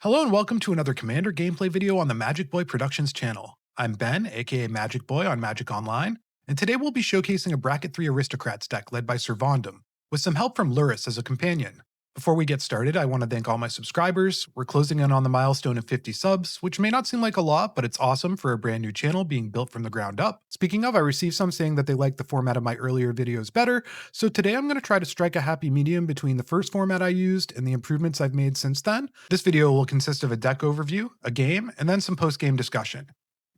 Hello and welcome to another Commander gameplay video on the Magic Boy Productions channel. I'm Ben, aka Magic Boy on Magic Online, and today we'll be showcasing a Bracket 3 Aristocats deck led by Sir Vondam, with some help from Lurrus as a companion. Before we get started, I want to thank all my subscribers. We're closing in on the milestone of 50 subs, which may not seem like a lot, but it's awesome for a brand new channel being built from the ground up. Speaking of, I received some saying that they liked the format of my earlier videos better, so today I'm going to try to strike a happy medium between the first format I used and the improvements I've made since then. This video will consist of a deck overview, a game, and then some post-game discussion.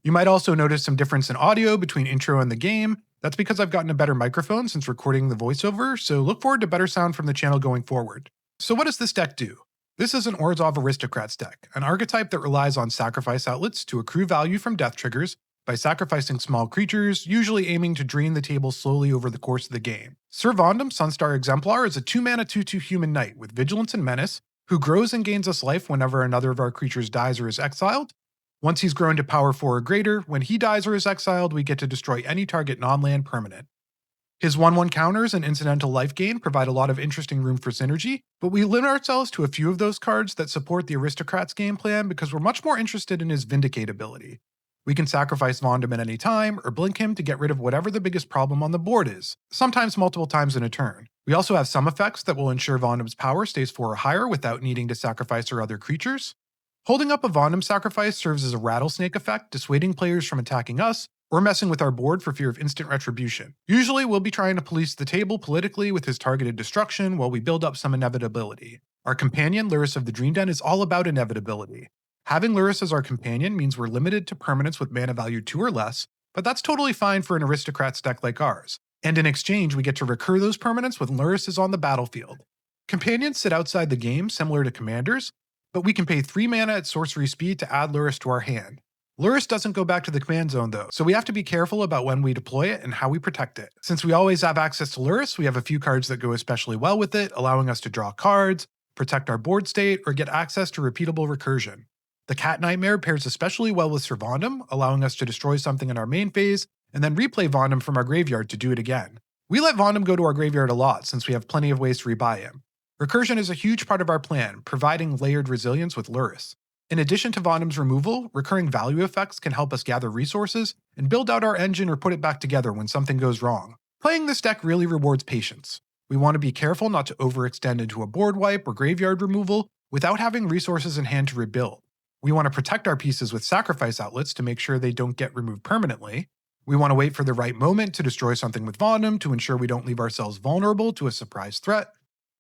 You might also notice some difference in audio between intro and the game. That's because I've gotten a better microphone since recording the voiceover, so look forward to better sound from the channel going forward. So what does this deck do? This is an Orzhov Aristocrats deck, an archetype that relies on sacrifice outlets to accrue value from death triggers by sacrificing small creatures, usually aiming to drain the table slowly over the course of the game. Sir Vondam, Sunstar Exemplar, is a 2-mana 2/2 human knight with Vigilance and Menace, who grows and gains us life whenever another of our creatures dies or is exiled. Once he's grown to power 4 or greater, when he dies or is exiled, we get to destroy any target non-land permanent. His 1/1 counters and incidental life gain provide a lot of interesting room for synergy, but we limit ourselves to a few of those cards that support the Aristocrats game plan because we're much more interested in his Vindicate ability. We can sacrifice Vondam at any time, or blink him to get rid of whatever the biggest problem on the board is, sometimes multiple times in a turn. We also have some effects that will ensure Vondam's power stays 4 or higher without needing to sacrifice our other creatures. Holding up a Vondam sacrifice serves as a rattlesnake effect, dissuading players from attacking us, or messing with our board for fear of instant retribution. Usually we'll be trying to police the table politically with his targeted destruction while we build up some inevitability. Our companion, Lurrus of the Dream Den, is all about inevitability. Having Lurrus as our companion means we're limited to permanents with mana value 2 or less, but that's totally fine for an Aristocrats deck like ours. And in exchange, we get to recur those permanents when Lurrus is on the battlefield. Companions sit outside the game, similar to commanders, but we can pay 3 mana at sorcery speed to add Lurrus to our hand. Lurrus doesn't go back to the command zone though, so we have to be careful about when we deploy it and how we protect it. Since we always have access to Lurrus, we have a few cards that go especially well with it, allowing us to draw cards, protect our board state, or get access to repeatable recursion. The Cat Nightmare pairs especially well with Sir Vondam, allowing us to destroy something in our main phase, and then replay Vondam from our graveyard to do it again. We let Vondam go to our graveyard a lot since we have plenty of ways to rebuy him. Recursion is a huge part of our plan, providing layered resilience with Lurrus. In addition to Vondam's removal, recurring value effects can help us gather resources and build out our engine or put it back together when something goes wrong. Playing this deck really rewards patience. We want to be careful not to overextend into a board wipe or graveyard removal without having resources in hand to rebuild. We want to protect our pieces with sacrifice outlets to make sure they don't get removed permanently. We want to wait for the right moment to destroy something with Vondam to ensure we don't leave ourselves vulnerable to a surprise threat.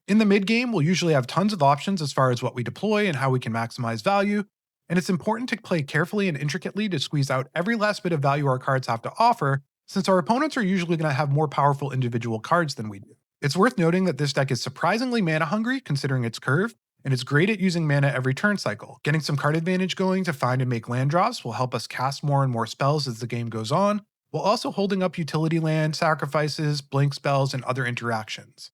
In the mid-game, we'll usually have tons of options as far as what we deploy and how we can maximize value, and it's important to play carefully and intricately to squeeze out every last bit of value our cards have to offer, since our opponents are usually going to have more powerful individual cards than we do. It's worth noting that this deck is surprisingly mana-hungry considering its curve, and it's great at using mana every turn cycle. Getting some card advantage going to find and make land drops will help us cast more and more spells as the game goes on, while also holding up utility land, sacrifices, blink spells, and other interactions.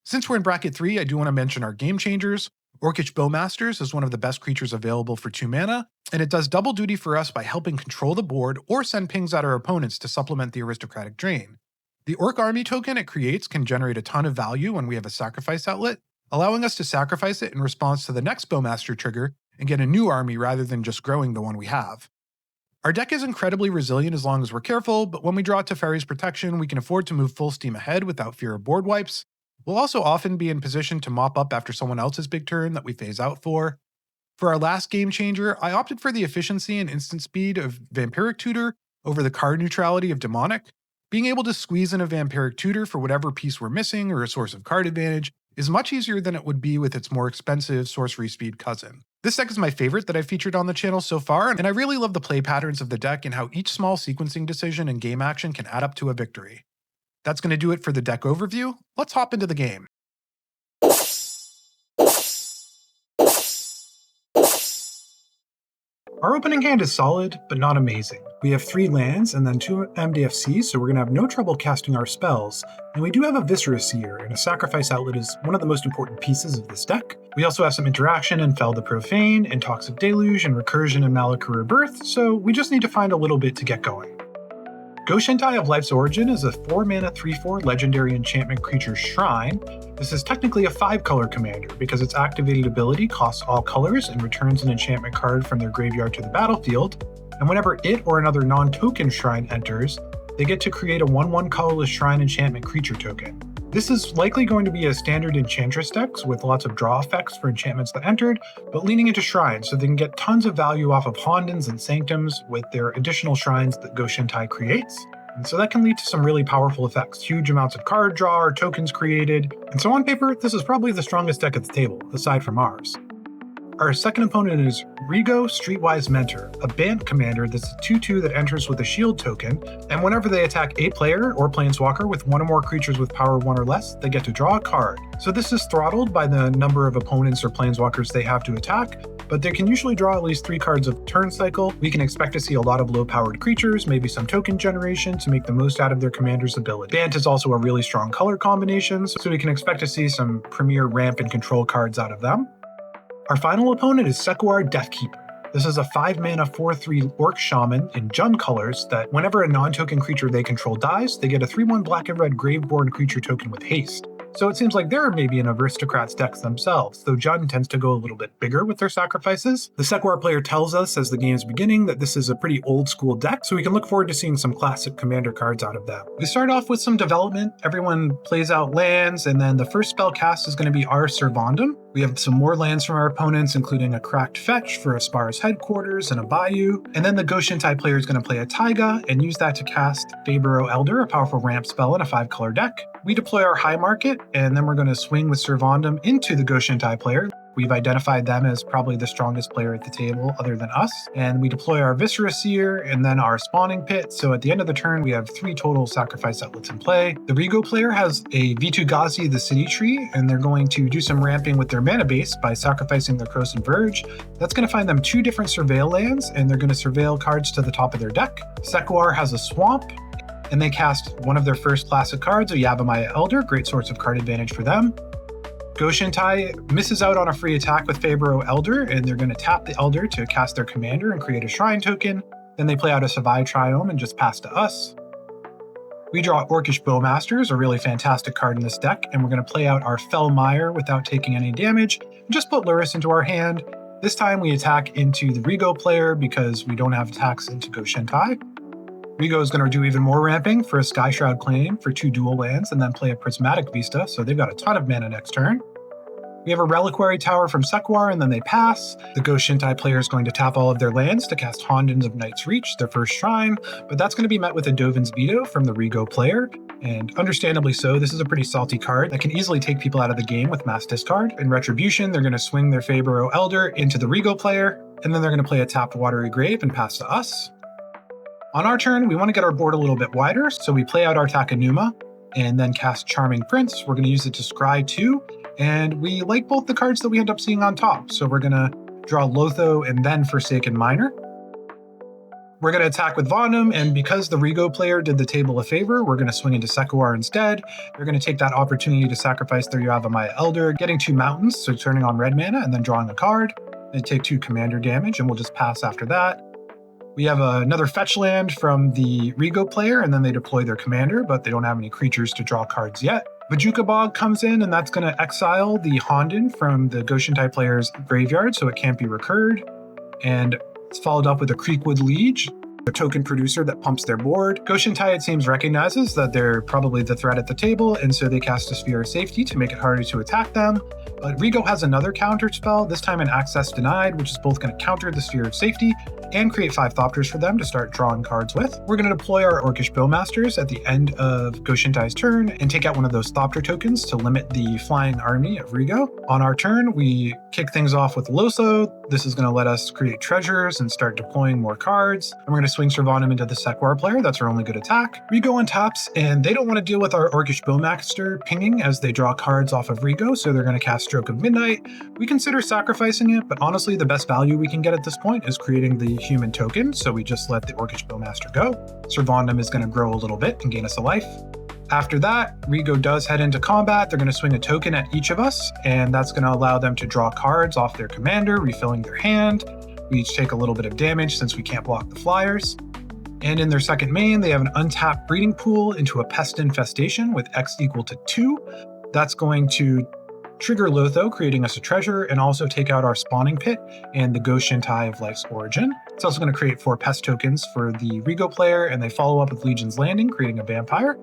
Since we're in Bracket 3, I do want to mention our game changers. Orcish Bowmasters is one of the best creatures available for 2 mana, and it does double duty for us by helping control the board or send pings at our opponents to supplement the aristocratic drain. The Orc Army token it creates can generate a ton of value when we have a sacrifice outlet, allowing us to sacrifice it in response to the next Bowmaster trigger and get a new army rather than just growing the one we have. Our deck is incredibly resilient as long as we're careful, but when we draw Teferi's Protection, we can afford to move full steam ahead without fear of board wipes. We'll also often be in position to mop up after someone else's big turn that we phase out for. For our last game changer, I opted for the efficiency and instant speed of Vampiric Tutor over the card neutrality of Demonic. Being able to squeeze in a Vampiric Tutor for whatever piece we're missing or a source of card advantage is much easier than it would be with its more expensive sorcery speed cousin. This deck is my favorite that I've featured on the channel so far, and I really love the play patterns of the deck and how each small sequencing decision and game action can add up to a victory. That's going to do it for the deck overview. Let's hop into the game. Our opening hand is solid, but not amazing. We have 3 lands and then 2 MDFCs, so we're going to have no trouble casting our spells, and we do have a Viscera Seer, and a sacrifice outlet is one of the most important pieces of this deck. We also have some interaction in Fel the Profane, and Toxic Deluge, and Recursion and Malakura Rebirth, so we just need to find a little bit to get going. Goshentai of Life's Origin is a 4-mana 3/4 legendary enchantment creature shrine. This is technically a 5-color commander because its activated ability costs all colors and returns an enchantment card from their graveyard to the battlefield. And whenever it or another non-token shrine enters, they get to create a 1/1 colorless shrine enchantment creature token. This is likely going to be a standard Enchantress deck with lots of draw effects for enchantments that entered, but leaning into shrines so they can get tons of value off of Hondens and Sanctums with their additional shrines that Goshentai creates. And so that can lead to some really powerful effects, huge amounts of card draw or tokens created. And so on paper, this is probably the strongest deck at the table, aside from ours. Our second opponent is Rigo, Streetwise Mentor, a Bant commander that's a 2/2 that enters with a shield token, and whenever they attack a player or planeswalker with one or more creatures with power 1 or less, they get to draw a card. So this is throttled by the number of opponents or planeswalkers they have to attack, but they can usually draw at least 3 cards a turn cycle. We can expect to see a lot of low-powered creatures, maybe some token generation to make the most out of their commander's ability. Bant is also a really strong color combination, so we can expect to see some premier ramp and control cards out of them. Our final opponent is Sequoar Deathkeeper. This is a 5-mana 4/3 Orc Shaman in Jund colors that whenever a non-token creature they control dies, they get a 3/1 black and red Graveborn creature token with haste. So it seems like they're maybe an Aristocats decks themselves, though Jund tends to go a little bit bigger with their sacrifices. The Sequoar player tells us as the game's beginning that this is a pretty old school deck, so we can look forward to seeing some classic commander cards out of them. We start off with some development. Everyone plays out lands, and then the first spell cast is going to be our Vondam. We have some more lands from our opponents, including a Cracked Fetch for Aspar's Headquarters and a Bayou. And then the Goshentai player is going to play a Taiga and use that to cast Fabro Elder, a powerful ramp spell in a 5-color deck. We deploy our High Market, and then we're going to swing with Vondam into the Goshentai player. We've identified them as probably the strongest player at the table other than us. And we deploy our Viscera Seer and then our Spawning Pit. So at the end of the turn, we have 3 total sacrifice outlets in play. The Rigo player has a Vitu-Ghazi, the City Tree, and they're going to do some ramping with their mana base by sacrificing their Krosan Verge. That's going to find them 2 different Surveil lands, and they're going to surveil cards to the top of their deck. Sequoar has a Swamp, and they cast one of their first classic cards, a Yavimaya Elder, great source of card advantage for them. Goshentai misses out on a free attack with Fabro Elder, and they're going to tap the Elder to cast their commander and create a shrine token. Then they play out a Savai Triome and just pass to us. We draw Orcish Bowmasters, a really fantastic card in this deck, and we're going to play out our Fellmire without taking any damage, and just put Lurrus into our hand. This time we attack into the Rigo player because we don't have attacks into Goshentai. Rigo is going to do even more ramping for a Skyshroud Claim for 2 dual lands and then play a Prismatic Vista, so they've got a ton of mana next turn. We have a Reliquary Tower from Sequoar, and then they pass. The Goshentai player is going to tap all of their lands to cast Hondens of Night's Reach, their first shrine, but that's going to be met with a Dovin's Veto from the Rigo player, and understandably so. This is a pretty salty card that can easily take people out of the game with mass discard. In Retribution, they're going to swing their Fabro Elder into the Rigo player, and then they're going to play a tapped Watery Grave and pass to us. On our turn, we want to get our board a little bit wider, so we play out our Takenuma and then cast Charming Prince. We're going to use it to scry 2, and we like both the cards that we end up seeing on top, so we're going to draw Lotho and then Forsaken Miner. We're going to attack with Vondam, and because the Rigo player did the table a favor, we're going to swing into Sequoar instead. They're going to take that opportunity to sacrifice their Yavimaya Elder, getting 2 mountains, so turning on red mana and then drawing a card. They take 2 commander damage, and we'll just pass after that. We have another fetch land from the Rigo player, and then they deploy their commander, but they don't have any creatures to draw cards yet. Vajuka Bog comes in, and that's going to exile the Honden from the Goshentai player's graveyard, so it can't be recurred. And it's followed up with a Creekwood Liege, a token producer that pumps their board. Goshentai, it seems, recognizes that they're probably the threat at the table, and so they cast a Sphere of Safety to make it harder to attack them. But Rigo has another counter spell, this time an Access Denied, which is both going to counter the Sphere of Safety and create 5 Thopters for them to start drawing cards with. We're going to deploy our Orcish Bowmasters at the end of Goshentai's turn and take out one of those Thopter tokens to limit the flying army of Rigo. On our turn, we kick things off with Loso. This is going to let us create treasures and start deploying more cards. And we're going to swing Vondam into the Sequoar player. That's our only good attack. Rigo on taps, and they don't want to deal with our Orcish Bowmaster pinging as they draw cards off of Rigo, so they're going to cast Stroke of Midnight. We consider sacrificing it, but honestly, the best value we can get at this point is creating the human token, so we just let the Orcish Bowmaster go. Vondam is going to grow a little bit and gain us a life. After that, Rigo does head into combat. They're going to swing a token at each of us, and that's going to allow them to draw cards off their commander, refilling their hand. We each take a little bit of damage since we can't block the flyers. And in their second main, they have an untapped breeding pool into a pest infestation with X equal to 2. That's going to trigger Lotho, creating us a treasure, and also take out our spawning pit and the Goshintai of Life's Origin. It's also going to create 4 pest tokens for the Rigo player, and they follow up with Legion's Landing, creating a vampire.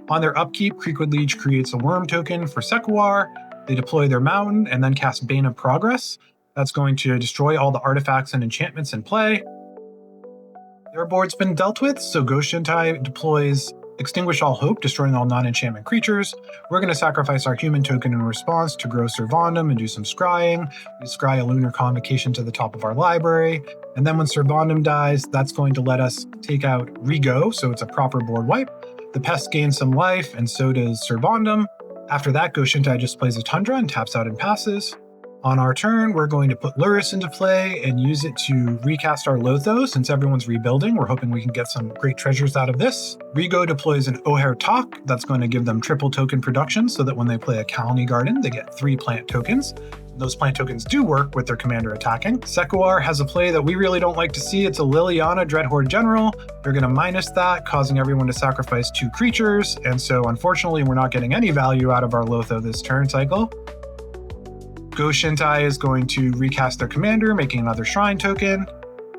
On their upkeep, Creekwood Leech creates a worm token for Sequoir. They deploy their mountain and then cast Bane of Progress. That's going to destroy all the artifacts and enchantments in play. Their board's been dealt with, so Goshintai deploys Extinguish All Hope, destroying all non-enchantment creatures. We're going to sacrifice our human token in response to grow Sir Vondam and do some scrying. We scry a Lunar Convocation to the top of our library. And then when Sir Vondam dies, that's going to let us take out Rigo, so it's a proper board wipe. The pest gains some life, and so does Sir Vondam. After that, Goshintai just plays a Tundra and taps out and passes. On our turn, we're going to put Lurrus into play and use it to recast our Lotho. Since everyone's rebuilding, we're hoping we can get some great treasures out of this. Rigo deploys an Oher Talk. That's going to give them triple token production so that when they play a Colony Garden, they get 3 plant tokens. Those plant tokens do work with their commander attacking. Sequoir has a play that we really don't like to see. It's a Liliana Dreadhorde General. They're going to minus that, causing everyone to sacrifice 2 creatures. And so unfortunately, we're not getting any value out of our Lotho this turn cycle. Goshintai is going to recast their commander, making another shrine token.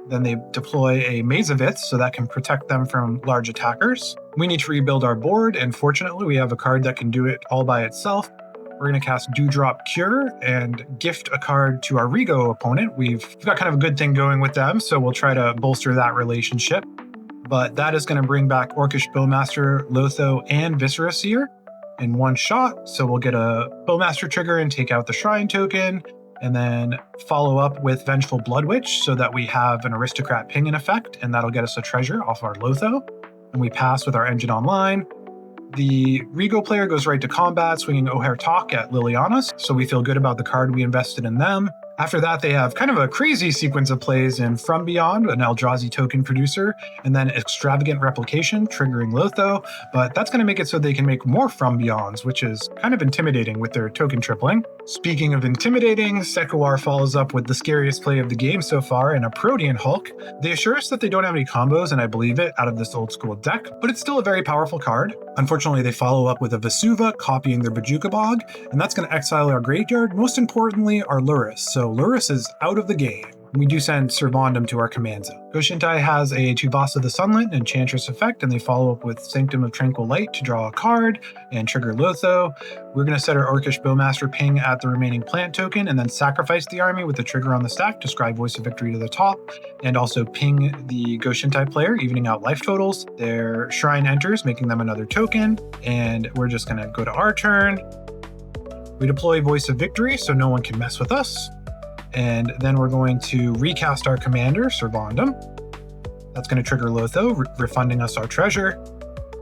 Then they deploy a Mazavith, so that can protect them from large attackers. We need to rebuild our board, and fortunately we have a card that can do it all by itself. We're going to cast Dewdrop Cure and gift a card to our Rigo opponent. We've got kind of a good thing going with them, so we'll try to bolster that relationship. But that is going to bring back Orcish Bowmaster, Lotho, and Viscera Seer in one shot. So we'll get a Bowmaster trigger and take out the Shrine token, and then follow up with Vengeful Blood Witch so that we have an Aristocrat ping in effect, and that'll get us a treasure off our Lotho. And we pass with our Engine Online. The Rigo player goes right to combat, swinging Oher Talk at Liliana's, so we feel good about the card we invested in them. After that, they have kind of a crazy sequence of plays in From Beyond, an Eldrazi token producer, and then Extravagant Replication, triggering Lotho, but that's going to make it so they can make more From Beyonds, which is kind of intimidating with their token tripling. Speaking of intimidating, Sequoir follows up with the scariest play of the game so far in a Protean Hulk. They assure us that they don't have any combos, and I believe it, out of this old school deck, but it's still a very powerful card. Unfortunately, they follow up with a Vesuva, copying their Bajuka Bog, and that's going to exile our graveyard, most importantly, our Lurrus. So Lurrus is out of the game. We do send Sir Vondam to our command zone. Goshintai has a Tuvasa the Sunlit Enchantress effect, and they follow up with Sanctum of Tranquil Light to draw a card and trigger Lotho. We're going to set our Orcish Bowmaster ping at the remaining plant token, and then sacrifice the army with the trigger on the stack to scribe Voice of Victory to the top, and also ping the Goshintai player, evening out life totals. Their Shrine enters, making them another token, and we're just going to go to our turn. We deploy Voice of Victory so no one can mess with us. And then we're going to recast our commander, Sir Vondam. That's going to trigger Lotho, refunding us our treasure.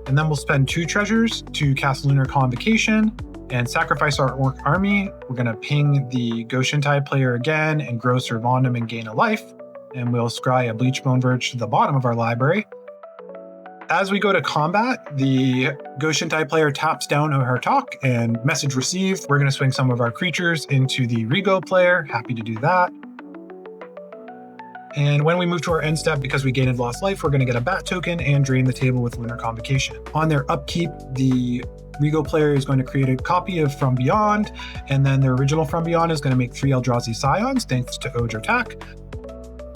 And then we'll spend 2 treasures to cast Lunar Convocation and sacrifice our Orc army. We're going to ping the Goshintai player again and grow Sir Vondam and gain a life. And we'll scry a Bleachbone Verge to the bottom of our library. As we go to combat, the Goshintai player taps down Oher Talk and message received. We're going to swing some of our creatures into the Rigo player. Happy to do that. And when we move to our end step, because we gained lost life, we're going to get a Bat token and drain the table with Lunar Convocation. On their upkeep, the Rigo player is going to create a copy of From Beyond, and then their original From Beyond is going to make 3 Eldrazi Scions thanks to Odra Tack.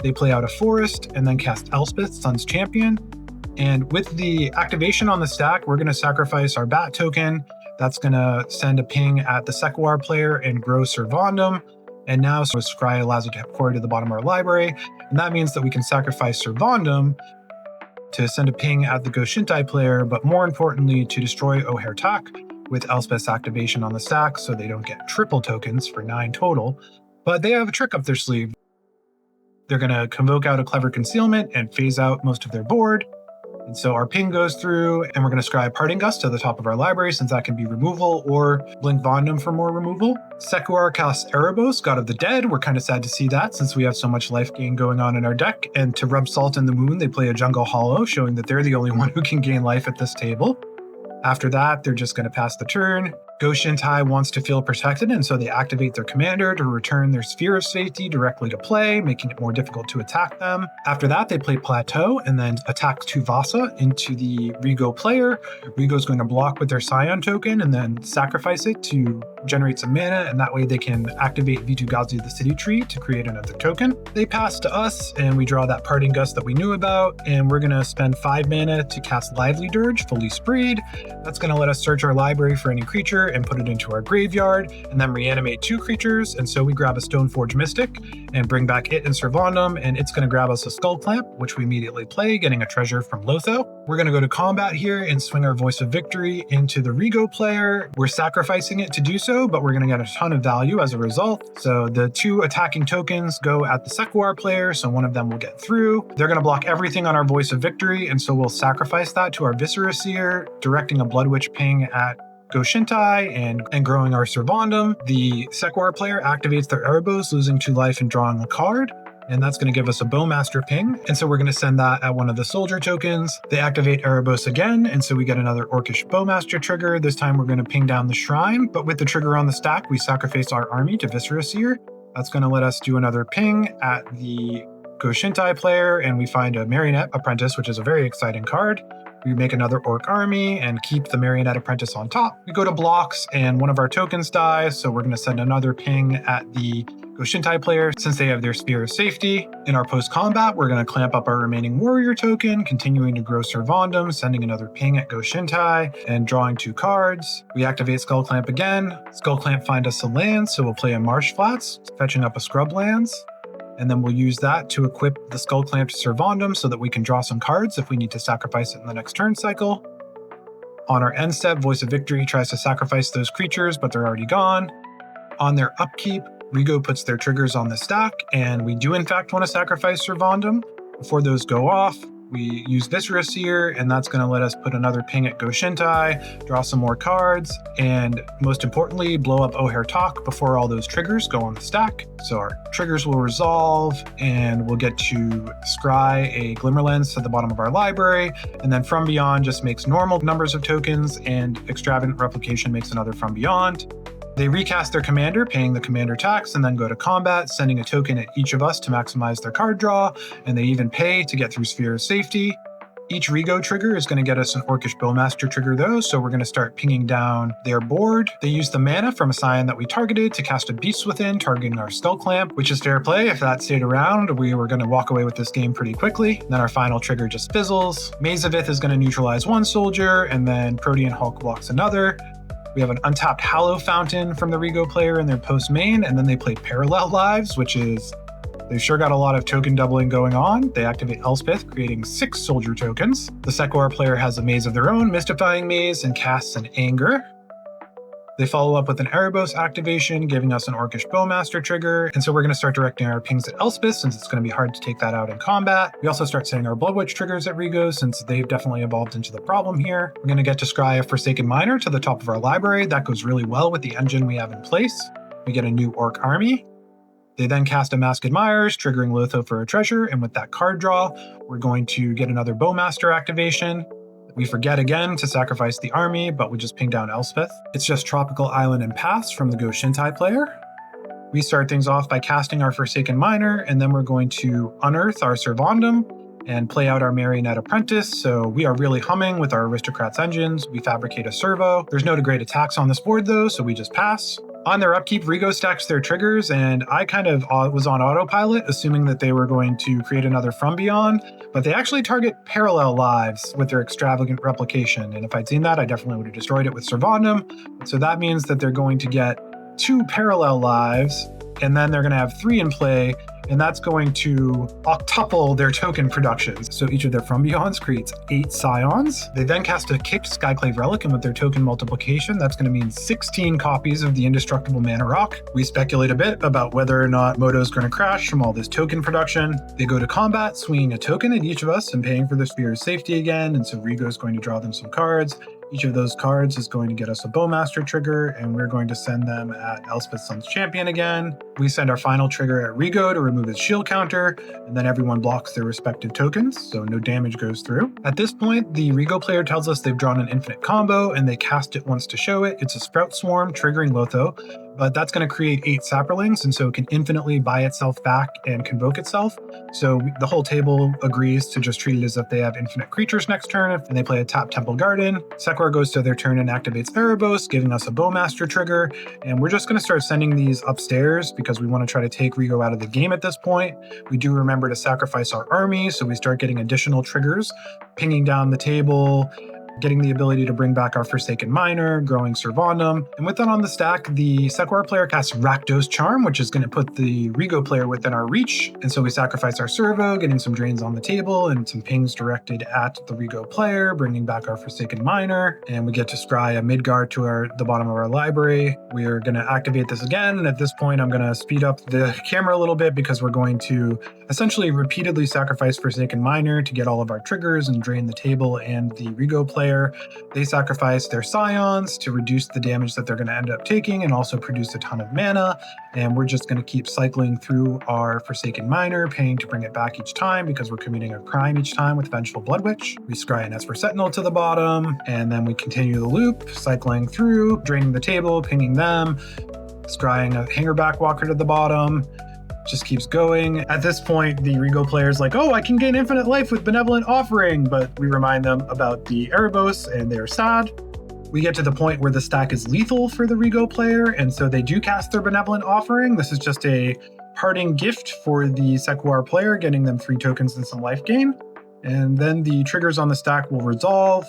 They play out a Forest and then cast Elspeth, Sun's Champion. And with the activation on the stack, we're going to sacrifice our Bat token. That's going to send a ping at the Sequoir player and grow Sir Vondam. And now so scry a Lazotep core to the bottom of our library. And that means that we can sacrifice Sir Vondam to send a ping at the Goshintai player, but more importantly, to destroy Oher Talk with Elspeth's activation on the stack so they don't get triple tokens for 9 total. But they have a trick up their sleeve. They're going to convoke out a Clever Concealment and phase out most of their board. And so our ping goes through, and we're going to scry Parting Gust to the top of our library, since that can be removal, or Blink Vondam for more removal. Sequoir casts Erebos, God of the Dead. We're kind of sad to see that, since we have so much life gain going on in our deck. And to rub salt in the wound, they play a Jungle Hollow, showing that they're the only one who can gain life at this table. After that, they're just going to pass the turn. Go Shintai wants to feel protected, and so they activate their commander to return their sphere of safety directly to play, making it more difficult to attack them. After that, they play Plateau and then attack Tuvasa into the Rigo player. Rigo's going to block with their Scion token and then sacrifice it to generate some mana, and that way they can activate Vitu-Gazi the City Tree to create another token. They pass to us, and we draw that Parting Gust that we knew about, and we're going to spend 5 mana to cast Lively Dirge, fully spreed. That's going to let us search our library for any creature and put it into our graveyard, and then reanimate 2 creatures. And so we grab a Stoneforge Mystic and bring back it and Vondam, and it's going to grab us a Skull Clamp, which we immediately play, getting a treasure from Lotho. We're going to go to combat here and swing our Voice of Victory into the Rigo player. We're sacrificing it to do so, but we're going to get a ton of value as a result. So the 2 attacking tokens go at the Sequoia player, so one of them will get through. They're going to block everything on our Voice of Victory, and so we'll sacrifice that to our Viscera Seer, directing a Blood Witch ping at Go Shintai and growing our Vondam. The Sequoia player activates their Erebos, losing 2 life and drawing a card. And that's going to give us a Bowmaster ping. And so we're going to send that at one of the soldier tokens. They activate Erebos again, and so we get another Orcish Bowmaster trigger. This time we're going to ping down the shrine, but with the trigger on the stack, we sacrifice our army to Viscera Seer. That's going to let us do another ping at the Go Shintai player, and we find a Marionette Apprentice, which is a very exciting card. We make another Orc army and keep the Marionette Apprentice on top. We go to blocks, and one of our tokens dies, so we're going to send another ping at the Go Shintai player since they have their Spear of Safety. In our post-combat, we're going to clamp up our remaining warrior token, continuing to grow Vondam, sending another ping at Go Shintai, and drawing 2 cards. We activate Skull Clamp again. Skull Clamp find us a land, so we'll play a Marsh Flats, fetching up a Scrub Lands. And then we'll use that to equip the Skull Clamp to Vondam so that we can draw some cards if we need to sacrifice it in the next turn cycle. On our end step, Voice of Victory tries to sacrifice those creatures, but they're already gone. On their upkeep, Rigo puts their triggers on the stack, and we do in fact want to sacrifice Vondam. Before those go off, we use Viscera Seer, and that's going to let us put another ping at Go Shintai, draw some more cards, and most importantly, blow up O'Hare Talk before all those triggers go on the stack. So our triggers will resolve, and we'll get to scry a Glimmerlens to the bottom of our library, and then From Beyond just makes normal numbers of tokens, and Extravagant Replication makes another From Beyond. They recast their commander, paying the commander tax, and then go to combat, sending a token at each of us to maximize their card draw, and they even pay to get through Sphere of Safety. Each Rigo trigger is going to get us an Orcish Bowmaster trigger though, so we're going to start pinging down their board. They use the mana from a Scion that we targeted to cast a Beast Within, targeting our Skull Clamp, which is fair play. If that stayed around, we were going to walk away with this game pretty quickly. Then our final trigger just fizzles. Mazavith is going to neutralize 1 soldier, and then Protean Hulk blocks another. We have an untapped Hallow Fountain from the Rigo player in their post main, and then they play Parallel Lives, which is, they've sure got a lot of token doubling going on. They activate Elspeth, creating 6 soldier tokens. The Sequoia player has a maze of their own, Mystifying Maze, and casts an Anger. They follow up with an Erebos activation, giving us an Orcish Bowmaster trigger, and so we're going to start directing our pings at Elspeth, since it's going to be hard to take that out in combat. We also start setting our Blood Witch triggers at Rigo, since they've definitely evolved into the problem here. We're going to get to scry a Forsaken Miner to the top of our library. That goes really well with the engine we have in place. We get a new Orc army. They then cast a Masked Myers, triggering Lotho for a treasure, and with that card draw, we're going to get another Bowmaster activation. We forget again to sacrifice the army, but we just ping down Elspeth. It's just Tropical Island and Paths from the Go Shintai player. We start things off by casting our Forsaken Miner, and then we're going to unearth our Vondam and play out our Marionette Apprentice. So we are really humming with our Aristocats engines. We fabricate a servo. There's no great attacks on this board though, so we just pass. On their upkeep, Rigo stacks their triggers, and I kind of was on autopilot, assuming that they were going to create another From Beyond, but they actually target Parallel Lives with their Extravagant Replication, and if I'd seen that, I definitely would have destroyed it with Vondam. So that means that they're going to get 2 Parallel Lives, and then they're going to have 3 in play, and that's going to octuple their token productions. So each of their From Beyonds creates 8 Scions. They then cast a kicked Skyclave Relic, and with their token multiplication, that's going to mean 16 copies of the Indestructible Mana Rock. We speculate a bit about whether or not Moto's going to crash from all this token production. They go to combat, swinging a token at each of us and paying for the Sphere of Safety again, and so Rigo's going to draw them some cards. Each of those cards is going to get us a Bowmaster trigger, and we're going to send them at Elspeth Sun's Champion again. We send our final trigger at Rigo to remove his shield counter, and then everyone blocks their respective tokens, so no damage goes through. At this point, the Rigo player tells us they've drawn an infinite combo, and they cast it once to show it. It's a Sprout Swarm triggering Lotho, but that's going to create 8 Saproings, and so it can infinitely buy itself back and convoke itself. So the whole table agrees to just treat it as if they have infinite creatures next turn, and they play a tap Temple Garden. Sequoia goes to their turn and activates Erebos, giving us a Bowmaster trigger, and we're just going to start sending these upstairs because we want to try to take Rigo out of the game at this point. We do remember to sacrifice our army, so we start getting additional triggers, pinging down the table, getting the ability to bring back our Forsaken Miner, growing Sir Vondam. And with that on the stack, the Sequoia player casts Rakdos Charm, which is going to put the Rigo player within our reach. And so we sacrifice our Servo, getting some drains on the table and some pings directed at the Rigo player, bringing back our Forsaken Miner. And we get to scry a Midgard to the bottom of our library. We are going to activate this again. And at this point, I'm going to speed up the camera a little bit because we're going to essentially repeatedly sacrifice Forsaken Miner to get all of our triggers and drain the table and the Rigo player. They sacrifice their Scions to reduce the damage that they're going to end up taking and also produce a ton of mana. And we're just going to keep cycling through our Forsaken Miner, paying to bring it back each time because we're committing a crime each time with Vengeful Blood Witch. We scry an Esper Sentinel to the bottom, and then we continue the loop, cycling through, draining the table, pinging them, scrying a Hangerback Walker to the bottom. Just keeps going. At this point, the Rigo player's like, oh, I can gain infinite life with Benevolent Offering, but we remind them about the Erebos and they're sad. We get to the point where the stack is lethal for the Rigo player, and so they do cast their Benevolent Offering. This is just a parting gift for the Sequoia player, getting them 3 tokens and some life gain. And then the triggers on the stack will resolve,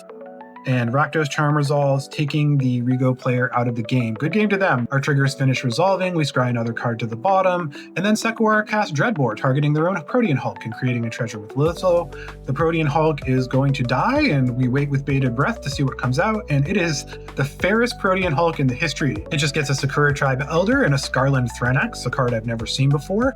and Rakdos Charm resolves, taking the Rigo player out of the game. Good game to them. Our triggers finish resolving, we scry another card to the bottom, and then Sequoia casts Dreadbore, targeting their own Protean Hulk and creating a treasure with Lotho. The Protean Hulk is going to die, and we wait with bated breath to see what comes out, and it is the fairest Protean Hulk in the history. It just gets a Sakura Tribe Elder and a Scarland Threnax, a card I've never seen before.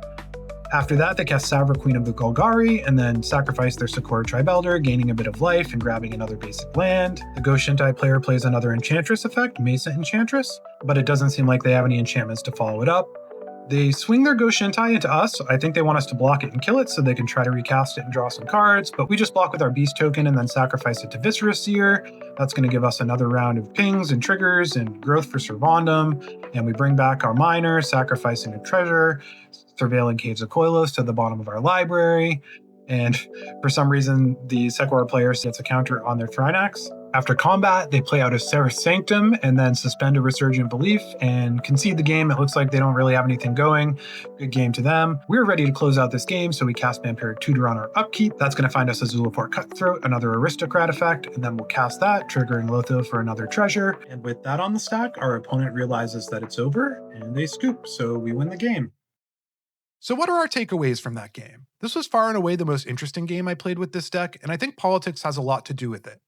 After that, they cast Savra, Queen of the Golgari, and then sacrifice their Sakura Tribe Elder, gaining a bit of life and grabbing another basic land. The Ghost Shintai player plays another Enchantress effect, Mesa Enchantress, but it doesn't seem like they have any enchantments to follow it up. They swing their Ghost Shintai into us. I think they want us to block it and kill it so they can try to recast it and draw some cards, but we just block with our Beast token and then sacrifice it to Viscera Seer. That's going to give us another round of pings and triggers and growth for Sir Vondam, and we bring back our Miner, sacrificing a treasure, surveilling Caves of Koilos to the bottom of our library, and for some reason, the Sequoia player gets a counter on their Thrynax. After combat, they play out a Seraph Sanctum and then suspend a Resurgent Belief and concede the game. It looks like they don't really have anything going. Good game to them. We're ready to close out this game, so we cast Vampiric Tutor on our upkeep. That's going to find us a Zulaport Cutthroat, another Aristocrat effect, and then we'll cast that, triggering Lotho for another treasure. And with that on the stack, our opponent realizes that it's over, and they scoop, so we win the game. So what are our takeaways from that game? This was far and away the most interesting game I played with this deck, and I think politics has a lot to do with it.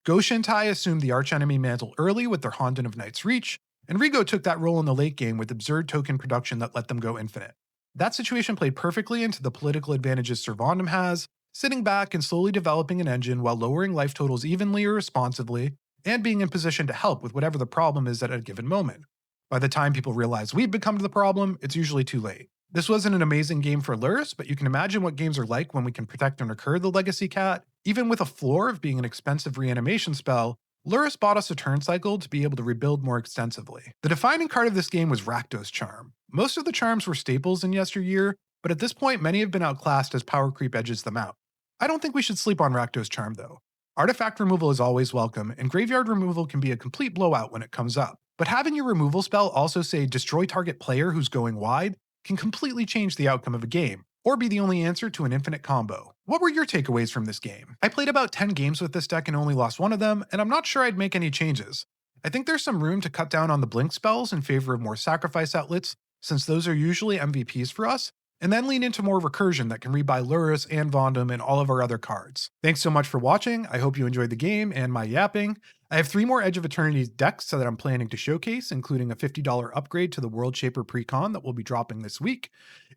Ghost Shintai assumed the archenemy mantle early with their Honden of Night's Reach, and Rigo took that role in the late game with absurd token production that let them go infinite. That situation played perfectly into the political advantages Sir Vondam has, sitting back and slowly developing an engine while lowering life totals evenly or responsively, and being in position to help with whatever the problem is at a given moment. By the time people realize we've become the problem, it's usually too late. This wasn't an amazing game for Lurrus, but you can imagine what games are like when we can protect and recur the Legacy Cat. Even with a floor of being an expensive reanimation spell, Lurrus bought us a turn cycle to be able to rebuild more extensively. The defining card of this game was Rakdos Charm. Most of the charms were staples in yesteryear, but at this point many have been outclassed as power creep edges them out. I don't think we should sleep on Rakdos Charm though. Artifact removal is always welcome, and graveyard removal can be a complete blowout when it comes up. But having your removal spell also say destroy target player who's going wide can completely change the outcome of a game, or be the only answer to an infinite combo. What were your takeaways from this game? I played about 10 games with this deck and only lost one of them, and I'm not sure I'd make any changes. I think there's some room to cut down on the blink spells in favor of more sacrifice outlets, since those are usually MVPs for us, and then lean into more recursion that can rebuy Lurrus and Vondam and all of our other cards. Thanks so much for watching, I hope you enjoyed the game and my yapping. I have 3 more Edge of Eternity decks that I'm planning to showcase, including a $50 upgrade to the World Shaper Precon that will be dropping this week.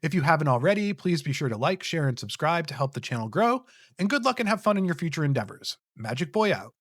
If you haven't already, please be sure to like, share, and subscribe to help the channel grow, and good luck and have fun in your future endeavors. Magic Boy out.